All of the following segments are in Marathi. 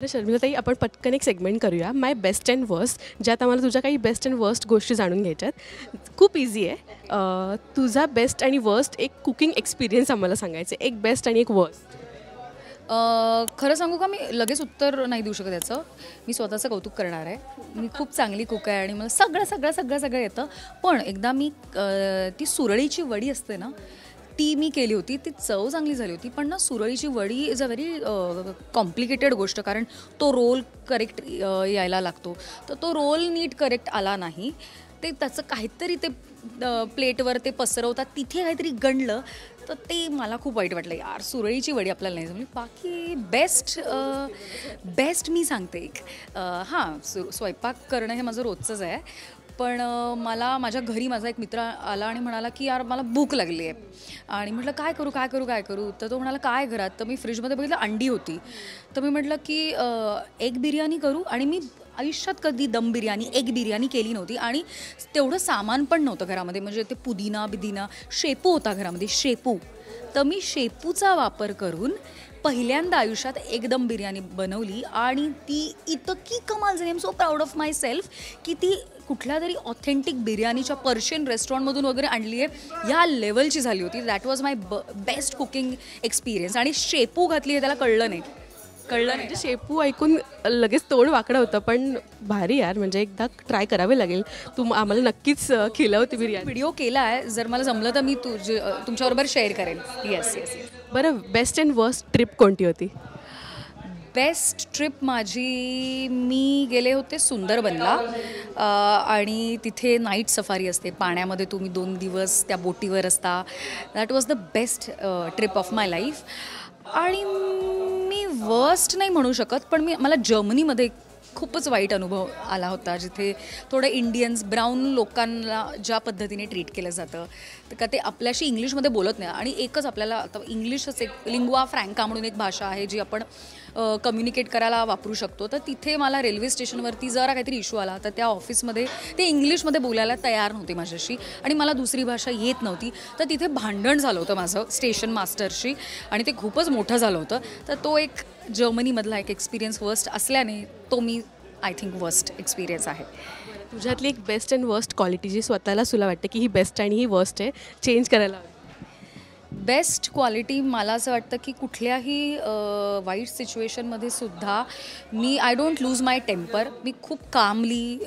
तर शर्मिलाताई, आपण पटकन एक सेगमेंट करूया, माय बेस्ट अँड वर्स्ट, ज्यात आम्हाला तुझ्या काही बेस्ट अँड वर्स्ट गोष्टी जाणून घ्यायच्या आहेत. खूप इझी आहे. तुझा बेस्ट आणि वर्स्ट एक कुकिंग एक्सपिरियन्स आम्हाला सांगायचं आहे, एक बेस्ट आणि एक वर्स्ट. खरं सांगू का, मी लगेच उत्तर नाही देऊ शकत याचं. मी स्वतःचं कौतुक करणार आहे. मी खूप चांगली कुक आहे आणि मला सगळं सगळं सगळं सगळं येतं. पण एकदा मी ती सुरळीची वडी असते ना, ती मी केली होती. ती चव चांगली झाली होती. पण ना, सुरळीची वडी इज अ व्हेरी कॉम्प्लिकेटेड गोष्ट, कारण तो रोल करेक्ट यायला लागतो. तर तो रोल नीट करेक्ट आला नाही. ते त्याचं काहीतरी ते प्लेटवर ते पसरवतात, तिथे काहीतरी गणलं, तर ते मला खूप वाईट वाटलं. यार, सुरळीची वडी आपल्याला नाही जमली. बाकी बेस्ट मी सांगते एक. स्वयंपाक करणं हे माझं रोजचंच आहे. पण मला माझ्या घरी माझा एक मित्र आला आणि म्हणाला की यार, मला भूक लागली आहे. आणि म्हटलं काय करू काय करू काय करू. तर तो म्हणाला काय घरात. तर मी फ्रीजमध्ये बघितलं अंडी होती. तर मी म्हटलं की एग बिर्याणी करू. आणि मी आयुष्यात कधी दम बिर्याणी, एग बिर्याणी केली नव्हती. आणि तेवढं सामान पण नव्हतं घरामध्ये. म्हणजे ते पुदिना शेपू होता घरामध्ये, शेपू. तर मी शेपूचा वापर करून पहिल्यांदा आयुष्यात एकदम बिर्याणी बनवली. आणि ती इतकी कमाल झाली. I am so proud of my self की ती कुठल्या तरी ऑथेंटिक बिर्याणीच्या पर्शियन रेस्टॉरंटमधून वगैरे आणली आहे, ह्या लेवलची झाली होती. That was my best cooking experience. आणि शेपू घातली आहे त्याला कळलं नाही. म्हणजे शेपू ऐकून लगेच तोंड वाकडं होतं, पण भारी यार. म्हणजे एकदा ट्राय करावे लागेल. आम्हाला नक्कीच खिलवते बिर्याणी. व्हिडिओ केला आहे, जर मला जमलं तर मी तुमच्याबरोबर शेअर करेन. येस. बरं, बेस्ट अँड वर्स्ट ट्रिप कोणती होती? बेस्ट ट्रिप माझी, मी गेले होते सुंदरबनला. आणि तिथे नाईट सफारी असते. पाण्यामध्ये तुम्ही 2 दिवस त्या बोटीवर असता. That was the best trip of my life. आणि मी वर्स्ट नाही म्हणू शकत, पण मला जर्मनीमध्ये खूपच वाईट अनुभव आला होता, जिथे थोडं इंडियन्स, ब्राऊन लोकांना ज्या पद्धतीने ट्रीट केलं जातं, तर का ते आपल्याशी इंग्लिशमध्ये बोलत नाही. आणि एकच आपल्याला आता इंग्लिशच एक लिंग्वा फ्रँका म्हणून एक भाषा आहे जी आपण कम्युनिकेट करायला वापरू शकतो. तर तिथे मला रेल्वे स्टेशनवरती जरा काहीतरी इश्यू आला, तर त्या ऑफिसमध्ये ते इंग्लिशमध्ये बोलायला तयार नव्हते माझ्याशी. आणि मला दुसरी भाषा येत नव्हती. तर तिथे भांडण झालं होतं माझं स्टेशन मास्टरशी. आणि ते खूपच मोठं झालं होतं. तर तो एक जर्मनीमधला एक एक्सपिरियन्स वर्स्ट असल्याने तो मी आय थिंक वर्स्ट एक्सपिरियन्स आहे. तुझ्यातली एक बेस्ट अँड वर्स्ट क्वालिटी जी स्वतःला तुला वाटते की ही बेस्ट आणि ही वर्स्ट आहे, चेंज करायला हवी? बेस्ट क्वालिटी मला असं वाटतं की कुठल्याही वाईट सिच्युएशनमध्ये सुद्धा I don't lose my temper. मी खूप कामली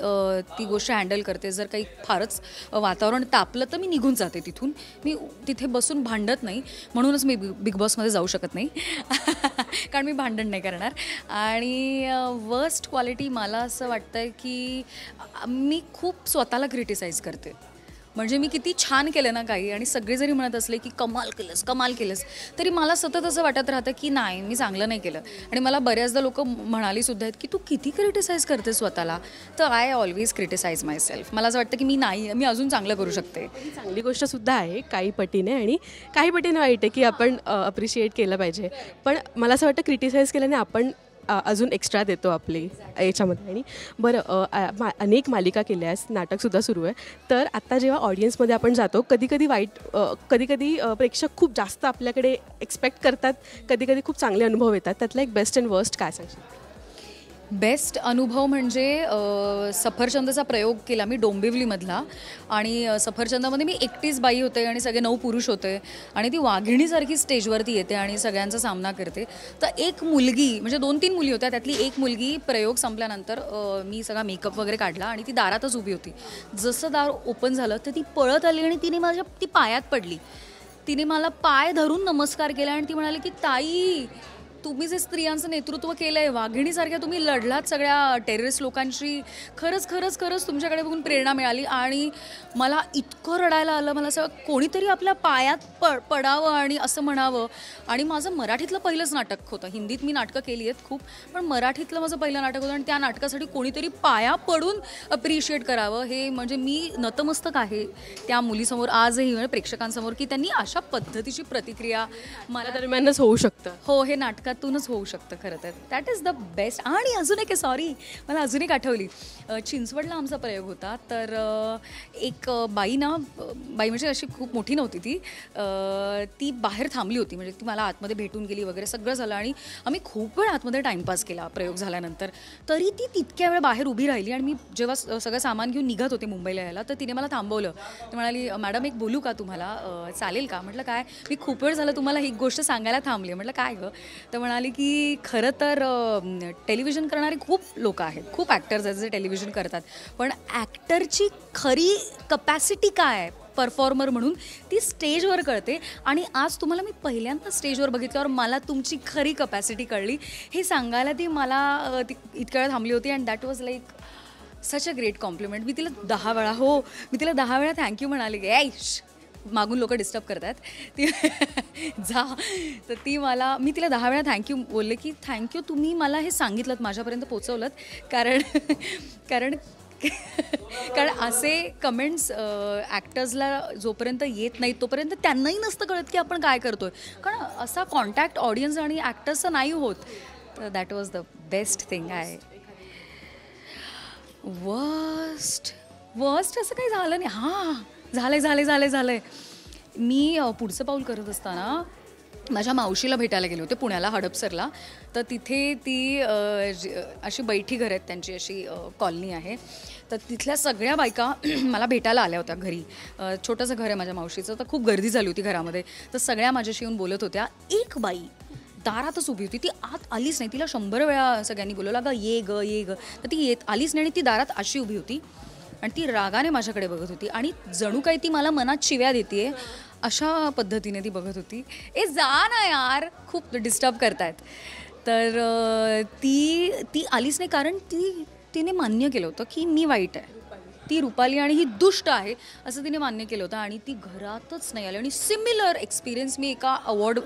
ती गोष्ट हँडल करते. जर काही फारच वातावरण तापलं तर मी निघून जाते तिथून. मी तिथे बसून भांडत नाही. म्हणूनच मी बिग बॉसमध्ये जाऊ शकत नाही कारण मी भांडण नाही करणार. आणि वर्स्ट क्वालिटी मला असं वाटतं आहे की मी खूप स्वतःला क्रिटिसाइज करते. म्हणजे मी किती छान केलं ना काही, आणि सगळे जरी म्हणत असले की कमाल केलंस, तरी मला सतत असं वाटत राहतं की नाही, मी चांगलं नाही केलं. आणि मला बऱ्याचदा लोक म्हणाली सुद्धा आहेत की तू किती क्रिटिसाइज करते स्वतःला. तर I always criticise myself. मला असं वाटतं की मी अजून चांगलं करू शकते. ही चांगली गोष्टसुद्धा आहे काही पटीने, आणि काही पटीने वाईट आहे की आपण अप्रिशिएट केलं पाहिजे. पण मला असं वाटतं क्रिटिसाइज केल्याने आपण अजून एक्स्ट्रा देतो आपली याच्यामध्ये. आणि बरं, अनेक मालिका केल्यास, नाटकसुद्धा सुरू आहे. तर आत्ता जेव्हा ऑडियन्समध्ये आपण जातो, कधीकधी प्रेक्षक खूप जास्त आपल्याकडे एक्सपेक्ट करतात, कधीकधी खूप चांगले अनुभव येतात. त्यातला एक बेस्ट अँड वर्स्ट काय सांगशील? बेस्ट अनुभव म्हणजे सफरचंदाचा प्रयोग केला मी डोंबिवलीमधला. आणि सफरचंदामध्ये मी एकटीच बाई होते आणि सगळे 9 पुरुष होते. आणि ती वाघिणीसारखी स्टेजवरती येते आणि सगळ्यांचा सामना करते. तर एक मुलगी, म्हणजे 2-3 मुली होत्या, त्यातली एक मुलगी प्रयोग संपल्यानंतर मी सगळा मेकअप वगैरे काढला आणि ती दारातच उभी होती. जसं दार ओपन झालं तर ती पळत आली आणि ती पायात पडली. तिने मला पाय धरून नमस्कार केला आणि ती म्हणाली की ताई, तुम्ही जे स्त्रियांचं नेतृत्व केलं आहे, वाघिणीसारख्या तुम्ही लढलात सगळ्या टेररिस्ट लोकांशी, खरंच तुमच्याकडे बघून प्रेरणा मिळाली. आणि मला इतकं रडायला आलं. मला असं कोणीतरी आपल्या पायात पडावं आणि असं म्हणावं. आणि माझं मराठीतलं पहिलंच नाटक होतं. हिंदीत मी नाटकं केली आहेत खूप, पण मराठीतलं माझं पहिलं नाटक होतं. आणि त्या नाटकासाठी कोणीतरी पाया पडून अप्रिशिएट करावं, हे म्हणजे मी नतमस्तक आहे त्या मुलीसमोर आजही, म्हणजे प्रेक्षकांसमोर, की त्यांनी अशा पद्धतीची प्रतिक्रिया मला दरम्यानच होऊ शकतं. हो, हे नाटकात त्यातूनच होऊ शकतं खरं तर. That is the best. आणि अजून एक सॉरी, मला अजून एक आठवली. चिंचवडला आमचा प्रयोग होता. तर एक बाई म्हणजे अशी खूप मोठी नव्हती ती बाहेर थांबली होती. म्हणजे ती मला आतमध्ये भेटून गेली वगैरे सगळं झालं आणि आम्ही खूप वेळ आतमध्ये टाईमपास केला प्रयोग झाल्यानंतर. तरी ती तितक्या वेळ बाहेर उभी राहिली आणि मी जेव्हा सगळं सामान घेऊन निघत होते मुंबईला यायला, तर तिने मला थांबवलं. ती म्हणाली, मॅडम एक बोलू का तुम्हाला, चालेल का? म्हटलं काय? मी खूप वेळ झालं तुम्हाला ही गोष्ट सांगायला थांबली. म्हटलं काय गं? तर म्हणाली की खरं तर टेलिव्हिजन करणारे खूप लोक आहेत, खूप ॲक्टर्स आहेत जे टेलिव्हिजन करतात, पण ॲक्टरची खरी कपॅसिटी काय आहे परफॉर्मर म्हणून ती स्टेजवर कळते. आणि आज तुम्हाला मी पहिल्यांदा स्टेजवर बघितल्यावर मला तुमची खरी कपॅसिटी कळली. हे सांगायला ती मला इतक्या वेळा थांबली होती. And that was like such a great compliment. मी तिला 10 वेळा थँक्यू म्हणाले की ऐश मागून लोक डिस्टर्ब करतात ती जा. तर मी तिला 10 वेळा थँक्यू बोलले की थँक्यू, तुम्ही मला हे सांगितलं, माझ्यापर्यंत पोचवलं. कारण असे कमेंट्स ॲक्टर्सला जोपर्यंत येत नाहीत तोपर्यंत त्यांनाही नसतं कळत की आपण काय करतोय. कारण असा कॉन्टॅक्ट ऑडियन्स आणि ॲक्टर्सचा नाही होत. तर that was the best thing. Worst असं काही झालं नाही. झालंय. मी पुढचं पाऊल करत असताना माझ्या मावशीला भेटायला गेले होते पुण्याला, हडपसरला. तर तिथे ती अशी बैठी घर आहेत त्यांची, अशी कॉलनी आहे. तर तिथल्या सगळ्या बायका मला भेटायला आल्या होत्या घरी. छोटंसं घर आहे माझ्या मावशीचं. तर खूप गर्दी झाली होती घरामध्ये. तर सगळ्या माझ्याशी येऊन बोलत होत्या. एक बाई दारातच उभी होती. ती आत आलीच नाही. तिला 100 वेळा सगळ्यांनी बोलवलं, अगं ये ग. तर ती आलीच नाही आणि ती दारात अशी उभी होती आणि ती रागाने माझ्याकडे बघत होती आणि जणू काही ती मला मनात शिव्या देते अशा पद्धतीने ती बघत होती. जा ना यार, खूप डिस्टर्ब करतायत. तर ती आलीच नाही कारण तिने मान्य केलं होतं की मी वाईट आहे, ती रुपाली आणि ही दुष्ट आहे असं तिने मान्य केलं होतं. आणि ती घरातच नाही आली. आणि सिमिलर एक्सपिरियन्स मी एका अवॉर्ड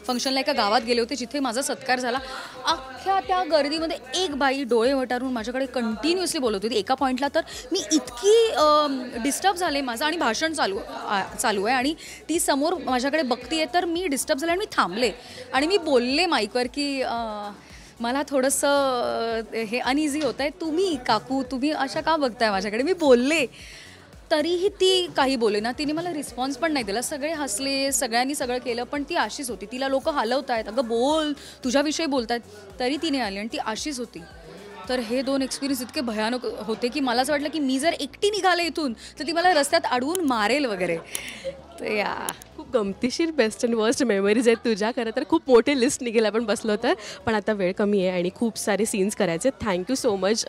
फंक्शनला एका गावात गेले होते जिथे माझा सत्कार झाला. अख्ख्या त्या गर्दीमध्ये एक बाई डोळे वटारून माझ्याकडे कंटिन्युअसली बोलत होती. एका पॉईंटला तर मी इतकी डिस्टर्ब झाले, माझं आणि भाषण चालू आहे आणि ती समोर माझ्याकडे बघतीये, तर मी डिस्टर्ब झाले आणि मी थांबले आणि मी बोलले माईकवर की मला थोडंसं हे अनइझी होतं आहे, तुम्ही काकू तुम्ही अशा का बघताय माझ्याकडे, मी बोलले. तरीही ती काही बोले ना, तिने मला रिस्पॉन्स पण नाही दिला. सगळे हसले, सगळ्यांनी सगळं केलं, पण ती अशीच होती. तिला लोक हलवत आहेत, अगं बोल, तुझ्याविषयी बोलत आहेत, तरी तिने आली आणि ती अशीच होती. तर हे 2 एक्सपिरियन्स इतके भयानक होते की मला असं वाटलं की मी जर एकटी निघाले इथून तर ती मला रस्त्यात अडवून मारेल वगैरे. तर खूप गमतीशीर बेस्ट अँड वर्स्ट मेमरीज आहेत तुझ्या. खरं तर खूप मोठी लिस्ट निघेल आपण बसलो तर, पण आता वेळ कमी आहे आणि खूप सारे सीन्स करायचे. Thank you so much.